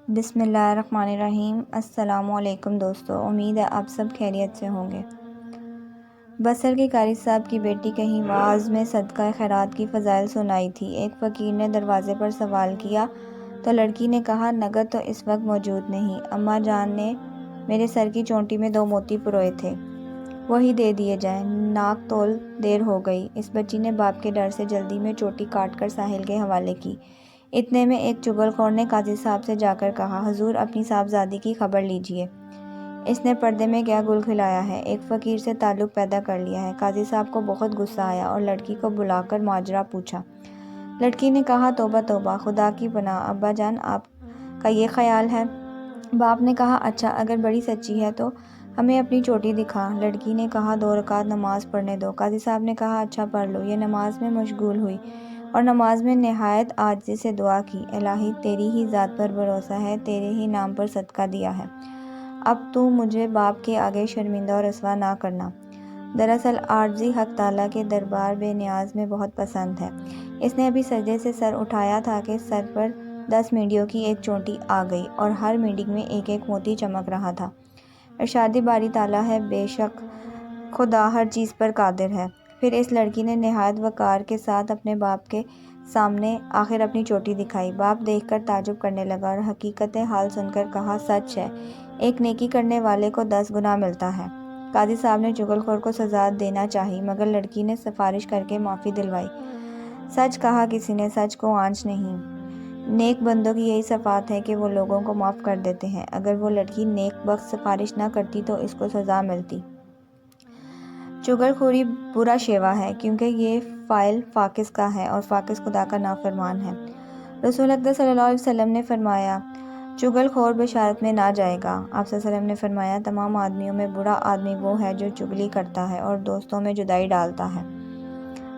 بسم اللہ الرحمن الرحیم۔ السلام علیکم دوستو، امید ہے آپ سب خیریت سے ہوں گے۔ بصر کے قاری صاحب کی بیٹی کہیں واعظ میں صدقہ خیرات کی فضائل سنائی تھی۔ ایک فقیر نے دروازے پر سوال کیا تو لڑکی نے کہا، نقد تو اس وقت موجود نہیں، اماں جان نے میرے سر کی چونٹی میں 2 موتی پروئے تھے، وہی دے دیے جائیں، ناک تول دیر ہو گئی۔ اس بچی نے باپ کے ڈر سے جلدی میں چوٹی کاٹ کر ساحل کے حوالے کی۔ اتنے میں ایک چغل خور نے قاضی صاحب سے جا کر کہا، حضور اپنی صاحبزادی کی خبر لیجئے، اس نے پردے میں کیا گل کھلایا ہے، ایک فقیر سے تعلق پیدا کر لیا ہے۔ قاضی صاحب کو بہت غصہ آیا اور لڑکی کو بلا کر ماجرا پوچھا۔ لڑکی نے کہا، توبہ توبہ، خدا کی پناہ، ابا جان آپ کا یہ خیال ہے؟ باپ نے کہا، اچھا اگر بڑی سچی ہے تو ہمیں اپنی چوٹی دکھا۔ لڑکی نے کہا، 2 رکعت نماز پڑھنے دو۔ قاضی صاحب نے کہا، اچھا پڑھ لو۔ یہ نماز میں مشغول ہوئی اور نماز میں نہایت عاجزی سے دعا کی، الہی تیری ہی ذات پر بھروسہ ہے، تیرے ہی نام پر صدقہ دیا ہے، اب تو مجھے باپ کے آگے شرمندہ اور رسوا نہ کرنا۔ دراصل عاجزی حق تعالیٰ کے دربار بے نیاز میں بہت پسند ہے۔ اس نے ابھی سجدے سے سر اٹھایا تھا کہ سر پر 10 مینڈیوں کی ایک چونٹی آ گئی اور ہر مینڈی میں ایک ایک موتی چمک رہا تھا۔ ارشاد باری تعالیٰ ہے، بے شک خدا ہر چیز پر قادر ہے۔ پھر اس لڑکی نے نہایت وقار کے ساتھ اپنے باپ کے سامنے آخر اپنی چوٹی دکھائی۔ باپ دیکھ کر تعجب کرنے لگا اور حقیقت حال سن کر کہا، سچ ہے، ایک نیکی کرنے والے کو 10 گنا ملتا ہے۔ قاضی صاحب نے چغل خور کو سزا دینا چاہی، مگر لڑکی نے سفارش کر کے معافی دلوائی۔ سچ کہا کسی نے، سچ کو آنچ نہیں۔ نیک بندوں کی یہی صفات ہے کہ وہ لوگوں کو معاف کر دیتے ہیں۔ اگر وہ لڑکی نیک بخت سفارش نہ کرتی تو اس کو سزا ملتی۔ چغل خوری برا شیوا ہے، کیونکہ یہ فاعل فاقس کا ہے اور فاقس خدا کا نافرمان ہے۔ رسول اقدس صلی اللہ علیہ وسلم نے فرمایا، چغل خور بشارت میں نہ جائے گا۔ آپ صلی اللہ علیہ وسلم نے فرمایا، تمام آدمیوں میں برا آدمی وہ ہے جو چغلی کرتا ہے اور دوستوں میں جدائی ڈالتا ہے۔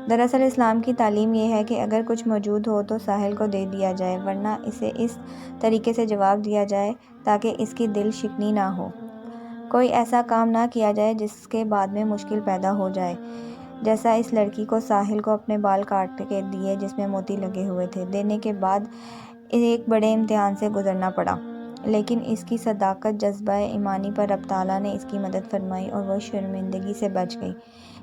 دراصل اسلام کی تعلیم یہ ہے کہ اگر کچھ موجود ہو تو ساحل کو دے دیا جائے، ورنہ اسے اس طریقے سے جواب دیا جائے تاکہ اس کی دل شکنی نہ ہو۔ کوئی ایسا کام نہ کیا جائے جس کے بعد میں مشکل پیدا ہو جائے، جیسا اس لڑکی کو ساحل کو اپنے بال کاٹ کے دیے جس میں موتی لگے ہوئے تھے، دینے کے بعد ایک بڑے امتحان سے گزرنا پڑا، لیکن اس کی صداقت جذبہ ایمانی پر رب تعالیٰ نے اس کی مدد فرمائی اور وہ شرمندگی سے بچ گئی۔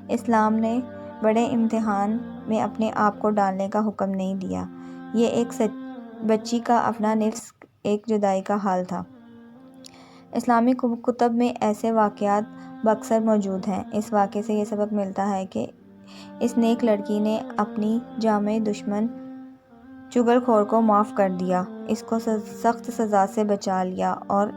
اسلام نے بڑے امتحان میں اپنے آپ کو ڈالنے کا حکم نہیں دیا۔ یہ ایک بچی کا اپنا نفس ایک جدائی کا حال تھا۔ اسلامی کتب میں ایسے واقعات باکثر موجود ہیں۔ اس واقعے سے یہ سبق ملتا ہے کہ اس نیک لڑکی نے اپنی جامع دشمن چغل خور کو معاف کر دیا، اس کو سخت سزا سے بچا لیا اور